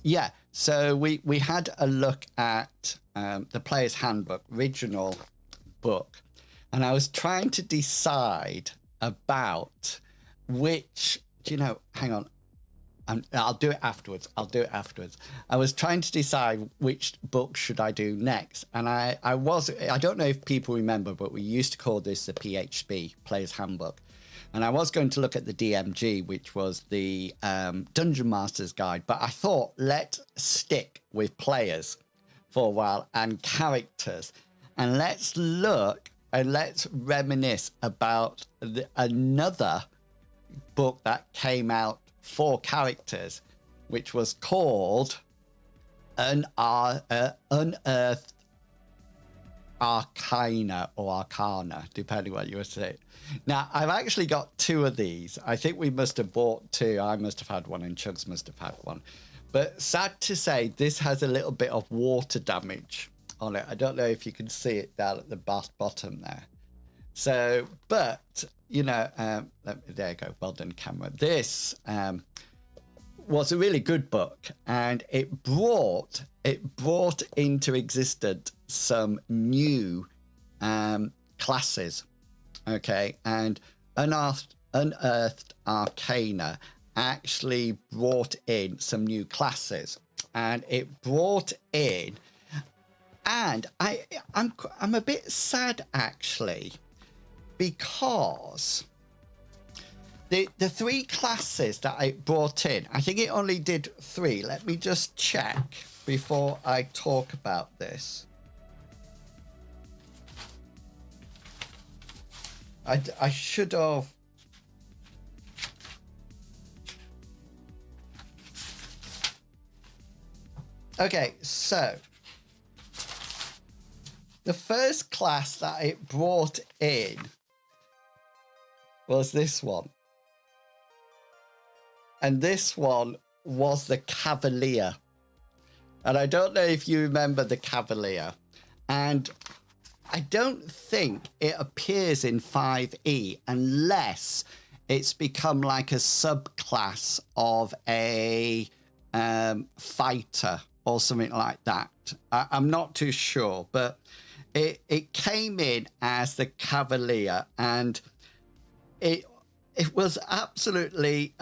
Yeah, so we had a look at the Player's Handbook, original book, and I was trying to decide about which, hang on, I'll do it afterwards. I was trying to decide which book should I do next. And I don't know if people remember, but we used to call this the PHB, Player's Handbook. And I was going to look at the DMG, which was the Dungeon Master's Guide. But I thought, let's stick with players for a while and characters. And let's look and let's reminisce about another book that came out for characters, which was called Unearthed Arcana or Arcana, depending what you were saying. Now, I've actually got two of these. I think we must have bought two. I must have had one and Chugs must have had one. But sad to say, this has a little bit of water damage on it. I don't know if you can see it down at the bottom there. So, but, there you go. Well done, camera. This was a really good book, and it brought into existence some new classes. Okay, and Unearthed Arcana actually brought in some new classes, and it brought in, and I'm a bit sad actually, because the three classes that I brought in, I think it only did 3. Let me just check before I talk about this. I should have. Okay, so the first class that it brought in was this one. And this one was the Cavalier. And I don't know if you remember the Cavalier. And I don't think it appears in 5e unless it's become like a subclass of a fighter or something like that. I'm not too sure, but it came in as the Cavalier, and it was absolutely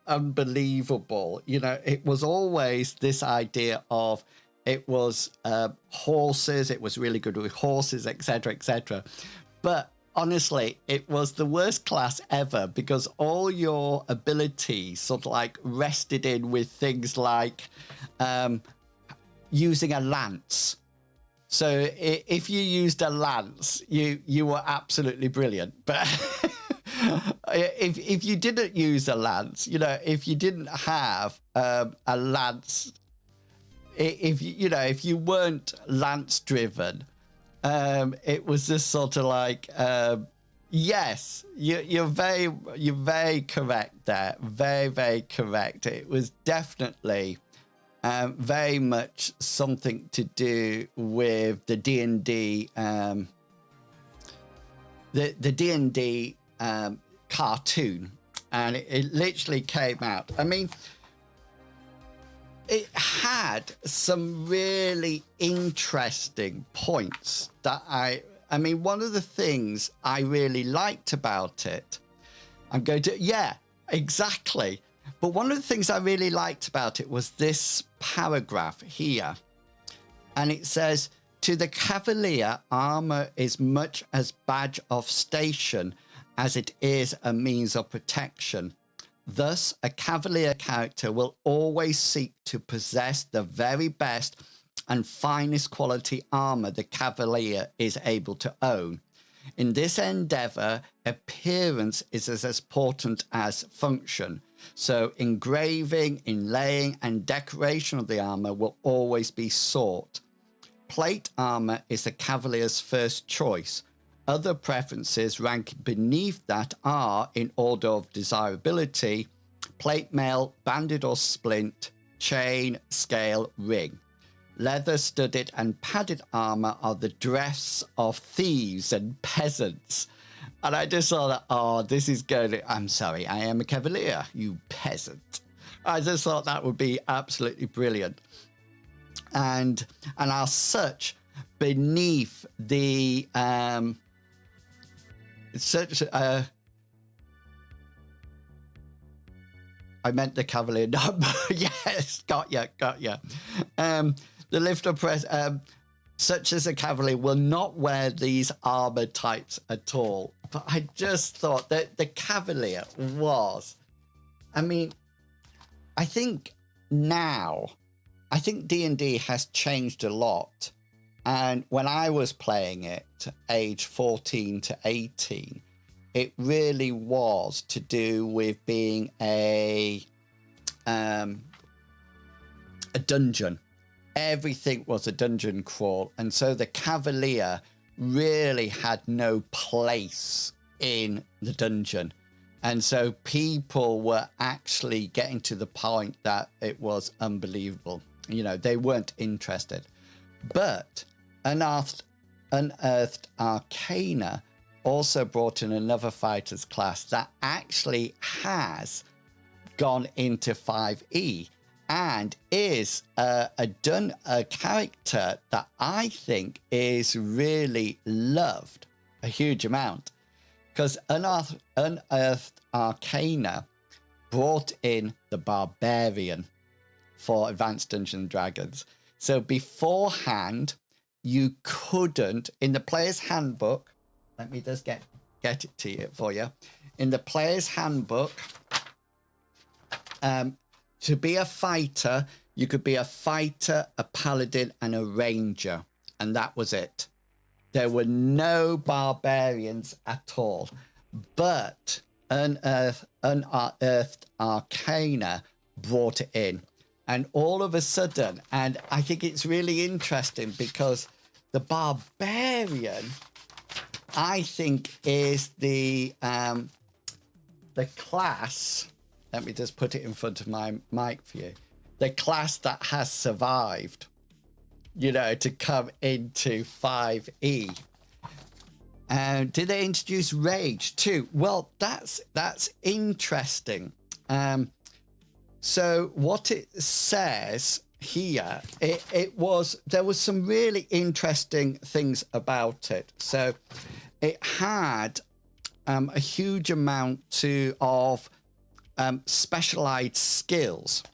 unbelievable. It was always this idea of, it was horses. It was really good with horses, etc., etc. But honestly, it was the worst class ever, because all your abilities sort of like rested in with things like using a lance. So if you used a lance, you were absolutely brilliant. But if you didn't use a lance, if you didn't have a lance, if you weren't lance driven, it was just sort of like, yes, you're very correct there, very, very correct. It was definitely very much something to do with the D&D, the D&D cartoon, and it literally came out. I mean, it had some really interesting points that I mean, one of the things I really liked about it, yeah, exactly. But one of the things I really liked about it was this paragraph here. And it says, to the Cavalier, armor is much as badge of station as it is a means of protection. Thus, a Cavalier character will always seek to possess the very best and finest quality armor the Cavalier is able to own. In this endeavor, appearance is as important as function. So engraving, inlaying, and decoration of the armor will always be sought. Plate armor is the Cavalier's first choice. Other preferences ranked beneath that are, in order of desirability, plate mail, banded or splint, chain, scale, ring. Leather studded and padded armor are the dress of thieves and peasants. And I just saw that, oh, this is going to, I'm sorry, I am a Cavalier, you peasant. I just thought that would be absolutely brilliant. And as such, beneath the I meant the Cavalier number. Yes, got ya. The lifter press, such as a Cavalier, will not wear these armor types at all. But I just thought that the Cavalier was, I mean, I think now, I think D&D has changed a lot. And when I was playing it, age 14 to 18, it really was to do with being a dungeon. Everything was a dungeon crawl. And so the Cavalier really had no place in the dungeon. And so people were actually getting to the point that it was unbelievable. You know, they weren't interested. But Unearthed Arcana also brought in another fighters class that actually has gone into 5e and is a character that I think is really loved a huge amount, because Unearthed Arcana brought in the Barbarian for Advanced Dungeons and Dragons. So beforehand, you couldn't, in the player's handbook, let me just get it to you for you. In the player's handbook, to be a fighter, you could be a fighter, a paladin, and a ranger. And that was it. There were no barbarians at all. But Unearthed Arcana brought it in. And all of a sudden, and I think it's really interesting because the Barbarian, I think, is the class. Let me just put it in front of my mic for you. The class that has survived, you know, to come into 5e. Did they introduce rage too? Well, that's interesting. So what it says here, there was some really interesting things about it. So it had a huge amount of specialized skills.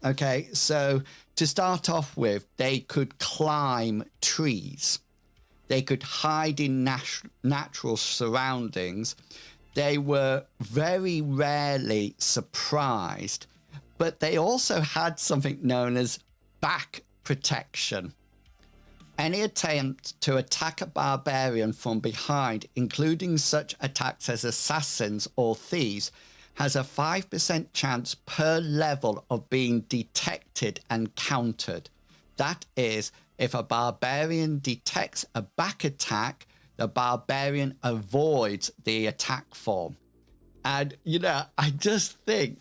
Okay, so to start off with, they could climb trees. They could hide in natural surroundings. They were very rarely surprised, but they also had something known as back protection. Any attempt to attack a barbarian from behind, including such attacks as assassins or thieves, has a 5% chance per level of being detected and countered. That is, if a barbarian detects a back attack, the barbarian avoids the attack form. And, you know, I just think,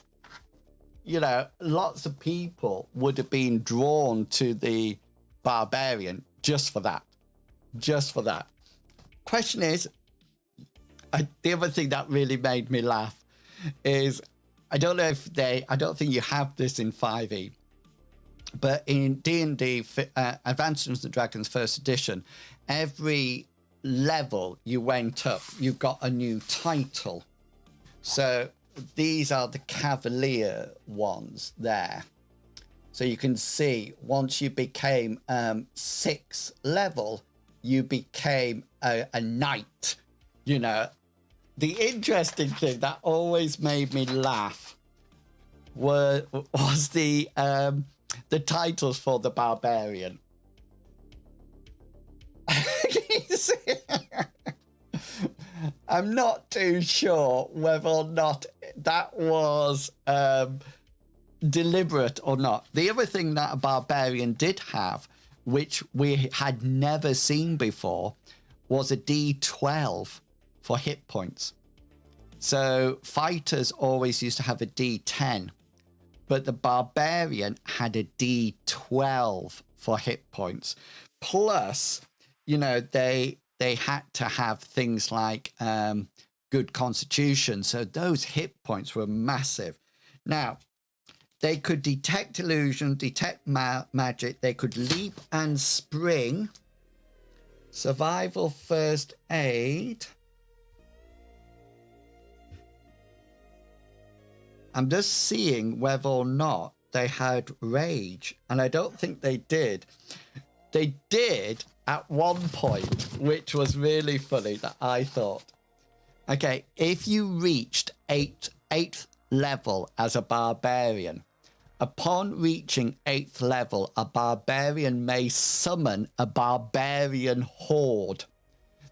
you know, lots of people would have been drawn to the barbarian just for that. Just for that. Question is, the other thing that really made me laugh is, I don't think you have this in 5e, but in D&D Advanced Dungeons and Dragons First Edition, every level you went up, you got a new title. So these are the Cavalier ones there. So you can see once you became 6th level, you became a knight. You know, the interesting thing that always made me laugh was the titles for the Barbarian. I'm not too sure whether or not that was deliberate or not. The other thing that a Barbarian did have, which we had never seen before, was a D12 for hit points. So fighters always used to have a D10, but the Barbarian had a D12 for hit points. Plus, you know, they had to have things like good constitution. So those hit points were massive. Now, They could detect illusion, detect magic. They could leap and spring. Survival, first aid. I'm just seeing whether or not they had rage. And I don't think they did. They did at one point, which was really funny that I thought. Okay, if you reached eighth level as a barbarian, upon reaching 8th level, a barbarian may summon a barbarian horde.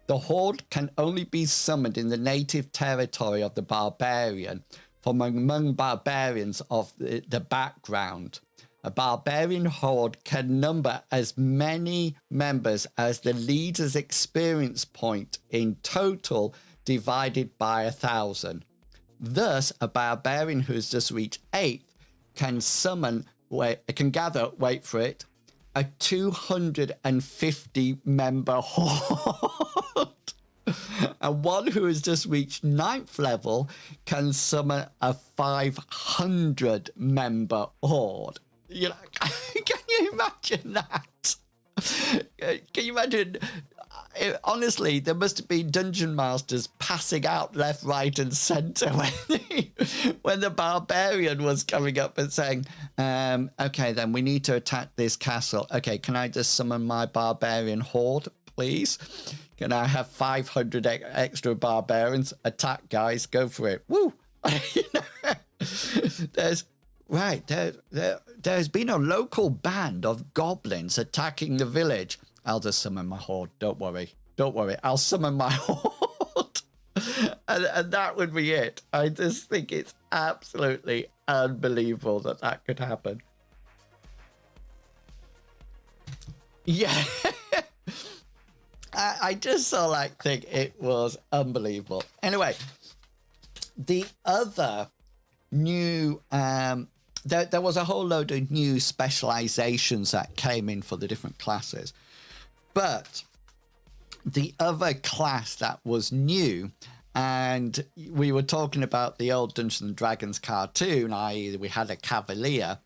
The horde can only be summoned in the native territory of the barbarian from among barbarians of the background. A barbarian horde can number as many members as the leader's experience point in total divided by 1,000. Thus, a barbarian who has just reached 8th can summon, can gather, wait for it, a 250 member horde. And one who has just reached 9th level can summon a 500 member horde. You know, can you imagine that? Can you imagine? Honestly, there must have been dungeon masters passing out left, right, and centre when the barbarian was coming up and saying, okay, then we need to attack this castle. Okay, can I just summon my barbarian horde, please? Can I have 500 extra barbarians? Attack, guys, go for it. Woo! There's been a local band of goblins attacking the village. I'll just summon my horde. Don't worry. I'll summon my horde. and that would be it. I just think it's absolutely unbelievable that could happen. Yeah. I just think it was unbelievable. Anyway, the other new... there was a whole load of new specializations that came in for the different classes. But the other class that was new, and we were talking about the old Dungeons and Dragons cartoon, i.e. we had a Cavalier,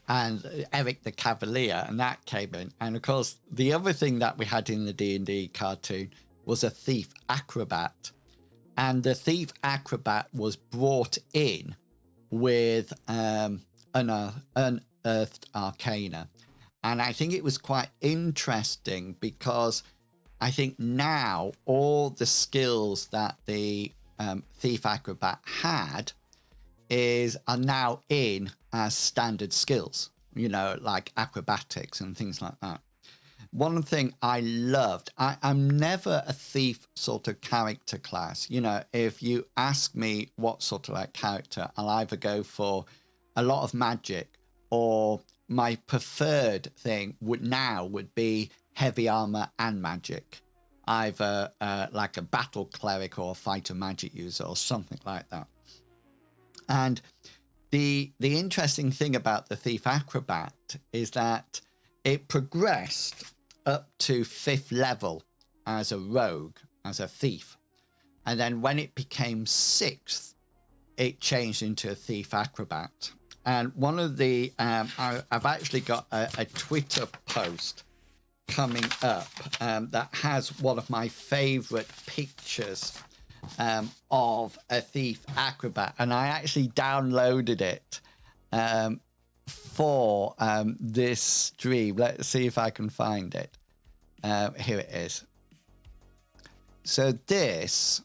and Eric the Cavalier, and that came in. And of course, the other thing that we had in the D&D cartoon was a thief acrobat. And the thief acrobat was brought in with Unearthed Arcana. And I think it was quite interesting because I think now all the skills that the thief acrobat had are now in as standard skills, you know, like acrobatics and things like that. One thing I loved, I'm never a thief sort of character class. You know, if you ask me what sort of like character, I'll either go for a lot of magic, or my preferred thing would be heavy armor and magic, either like a battle cleric or a fighter magic user or something like that. And the interesting thing about the thief acrobat is that it progressed up to 5th level as a rogue, as a thief. And then when it became 6th, it changed into a thief acrobat. And one of the, I've actually got a Twitter post coming up that has one of my favorite pictures of a thief acrobat. And I actually downloaded it for this stream. Let's see if I can find it. Here it is. So this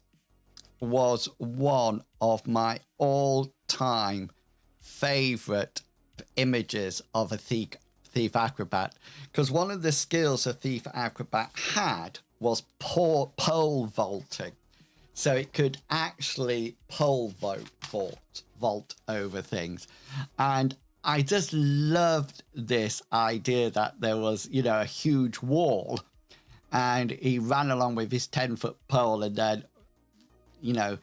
was one of my all-time favorite images of a thief acrobat, because one of the skills a thief acrobat had was pole vaulting. So it could actually pole vault over things. And I just loved this idea that there was, you know, a huge wall, and he ran along with his 10-foot pole and then, you know,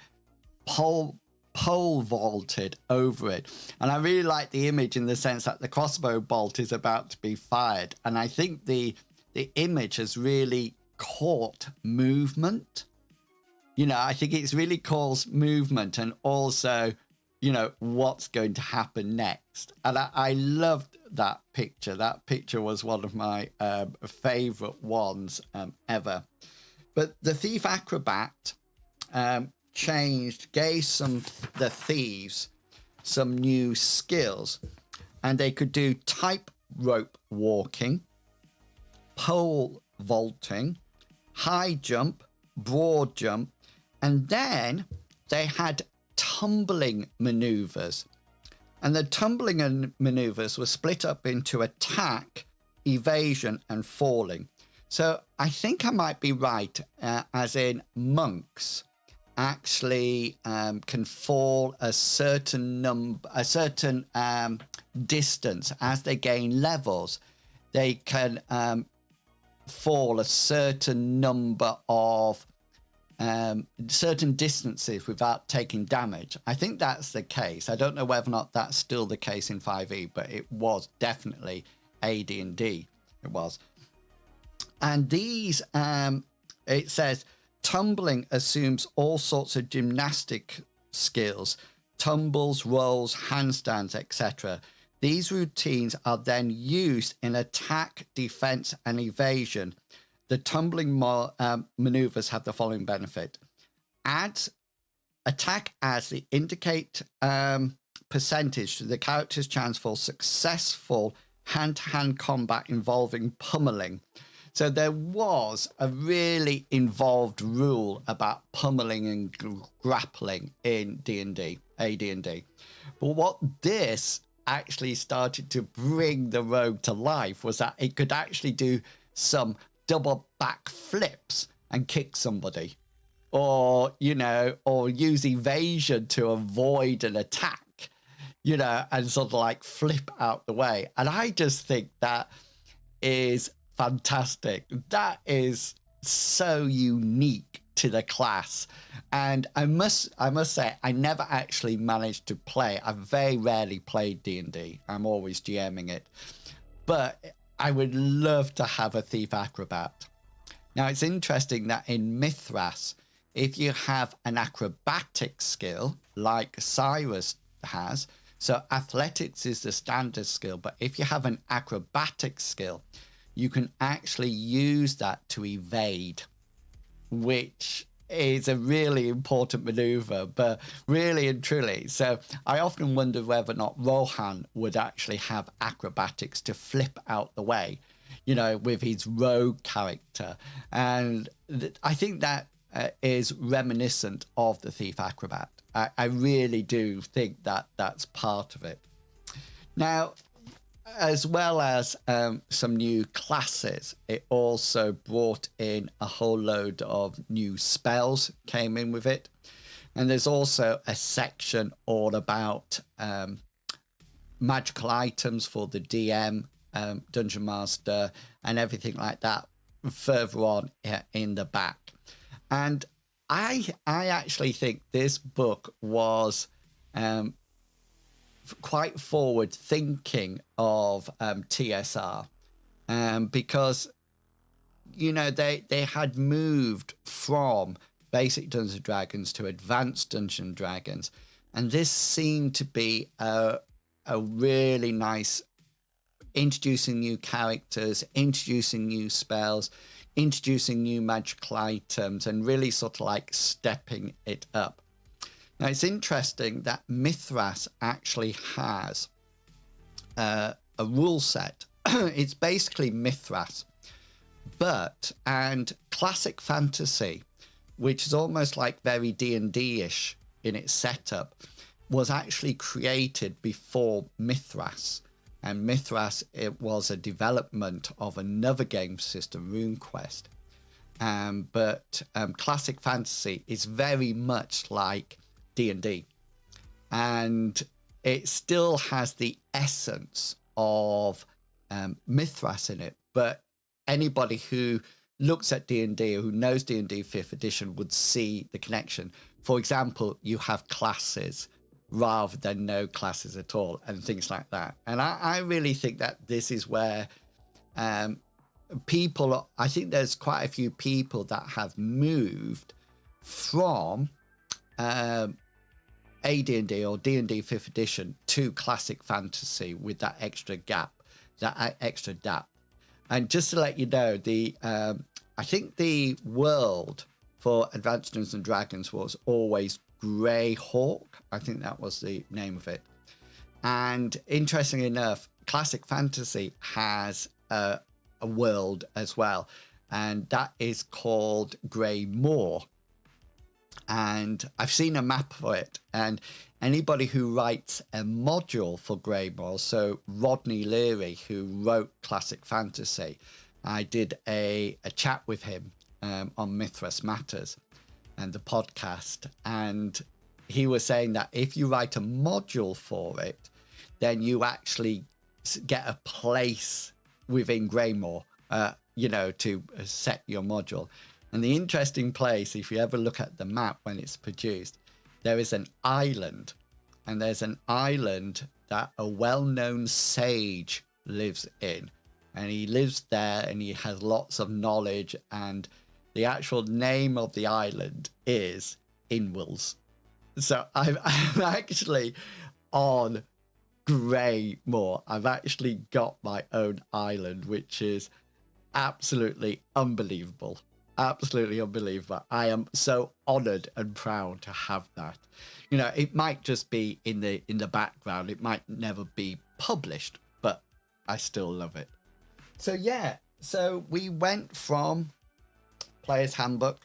pole vaulted over it. And I really like the image in the sense that the crossbow bolt is about to be fired. And I think the image has really caught movement. You know, I think it's really caused movement, and also, you know, what's going to happen next. And I loved that picture. That picture was one of my favorite ones ever. But the Thief Acrobat gave the thieves some new skills, and they could do tightrope walking, pole vaulting, high jump, broad jump, and then they had tumbling maneuvers. And the tumbling maneuvers were split up into attack, evasion, and falling. So I think I might be right, as in monks actually can fall a certain distance as they gain levels. They can fall a certain number of certain distances without taking damage. I think that's the case. I don't know whether or not that's still the case in 5e, but it was definitely AD&D. It was. And these, it says, tumbling assumes all sorts of gymnastic skills, tumbles, rolls, handstands, etc. These routines are then used in attack, defense, and evasion. The tumbling maneuvers have the following benefit. Attack adds the indicate percentage to the character's chance for successful hand-to-hand combat involving pummeling. So there was a really involved rule about pummeling and grappling in D&D, AD&D. But what this actually started to bring the rogue to life was that it could actually do some double back flips and kick somebody, or, you know, or use evasion to avoid an attack, you know, and sort of like flip out the way. And I just think that is fantastic. That is so unique to the class. And I must say, I never actually managed to play. I've very rarely played D&D. I'm always GMing it. But I would love to have a Thief Acrobat. Now, it's interesting that in Mithras, if you have an acrobatic skill like Cyrus has, so athletics is the standard skill, but if you have an acrobatic skill, you can actually use that to evade, which is a really important maneuver, but really and truly. So I often wonder whether or not Rohan would actually have acrobatics to flip out the way, you know, with his rogue character. And I think that is reminiscent of the Thief Acrobat. I really do think that that's part of it. Now, as well as some new classes, it also brought in a whole load of new spells came in with it. And there's also a section all about magical items for the DM, Dungeon Master, and everything like that further on in the back. And I actually think this book was quite forward thinking of TSR, because, you know, they had moved from basic Dungeons and Dragons to advanced Dungeons and Dragons, and this seemed to be a really nice introducing new characters, introducing new spells, introducing new magical items, and really sort of like stepping it up. Now, it's interesting that Mithras actually has a rule set. It's basically Mithras, and classic fantasy, which is almost like very D&D-ish in its setup, was actually created before Mithras. And Mithras, it was a development of another game system, RuneQuest. But classic fantasy is very much like D&D, and it still has the essence of Mithras in it, but anybody who looks at D&D or who knows D&D 5th edition would see the connection. For example, you have classes rather than no classes at all and things like that. And I really think that this is where people, I think there's quite a few people that have moved from AD&D or D&D 5th edition to classic fantasy with that extra gap, that extra depth. And just to let you know, I think the world for Advanced Dungeons and Dragons was always Greyhawk. I think that was the name of it. And interestingly enough, classic fantasy has a world as well, and that is called Greymoor. And I've seen a map for it, and anybody who writes a module for Greymoor, so Rodney Leary, who wrote classic fantasy, I did a chat with him on Mithras Matters and the podcast, and he was saying that if you write a module for it, then you actually get a place within Greymoor, to set your module. And the interesting place, if you ever look at the map when it's produced, there is an island, and there's an island that a well-known sage lives in, and he lives there and he has lots of knowledge, and the actual name of the island is Inwils. So I'm actually on Greymoor. I've actually got my own island, which is absolutely unbelievable. Absolutely unbelievable. I am so honored and proud to have that. It might just be in the background. It might never be published, but I still love it. So yeah, so we went from Player's Handbook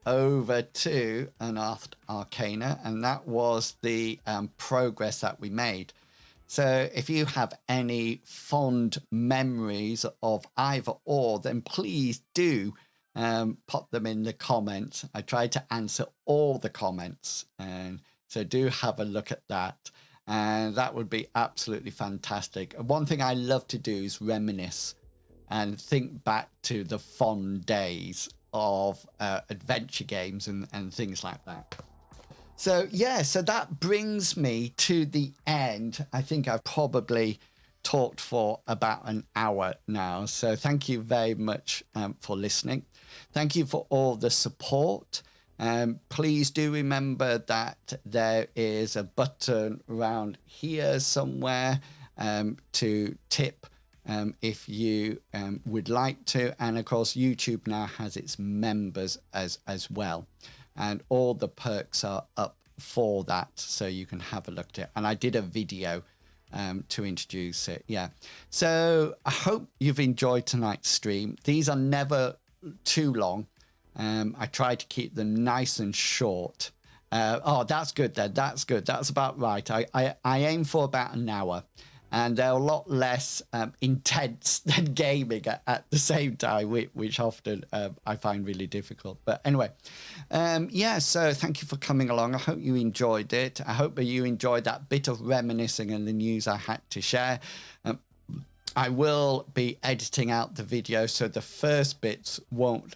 over to Unearthed Arcana, and that was the progress that we made. So if you have any fond memories of either or, then please do pop them in the comments. I tried to answer all the comments, and so do have a look at that. And that would be absolutely fantastic. One thing I love to do is reminisce and think back to the fond days of adventure games and things like that. So yeah, so that brings me to the end. I think I've probably talked for about an hour now. So thank you very much for listening. Thank you for all the support. Please do remember that there is a button around here somewhere to tip if you would like to. And of course, YouTube now has its members as well. And all the perks are up for that, so you can have a look at it. And I did a video to introduce it. Yeah. So I hope you've enjoyed tonight's stream. These are never too long. I try to keep them nice and short. Oh, that's good then. That's good. That's about right. I aim for about an hour. And they're a lot less intense than gaming at the same time, which often I find really difficult. But anyway, yeah, so thank you for coming along. I hope you enjoyed it. I hope that you enjoyed that bit of reminiscing and the news I had to share. I will be editing out the video, so the first bits won't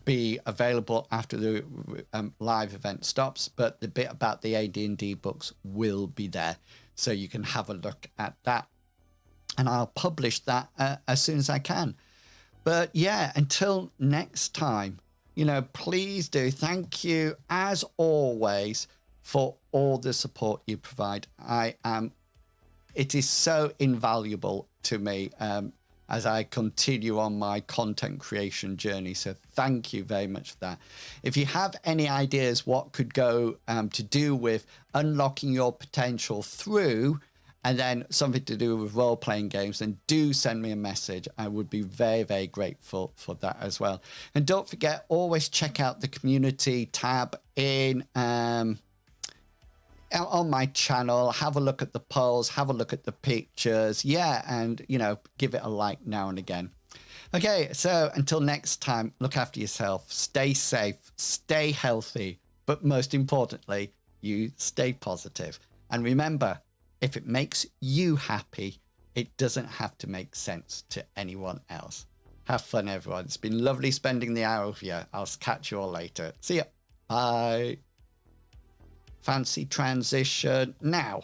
be available after the live event stops, but the bit about the AD&D books will be there. So you can have a look at that, and I'll publish that as soon as I can. But yeah, until next time, please do. Thank you as always for all the support you provide. It is so invaluable to me as I continue on my content creation journey. So thank you very much for that. If you have any ideas what could go to do with unlocking your potential through, and then something to do with role-playing games, then do send me a message. I would be very, very grateful for that as well. And don't forget, always check out the community tab on my channel. Have a look at the polls, have a look at the pictures, yeah, and give it a like now and again. Okay, so until next time, look after yourself, stay safe, stay healthy, but most importantly, you stay positive. And remember, if it makes you happy, it doesn't have to make sense to anyone else. Have fun, everyone. It's been lovely spending the hour with you. I'll catch you all later. See ya. Bye. Fancy transition now.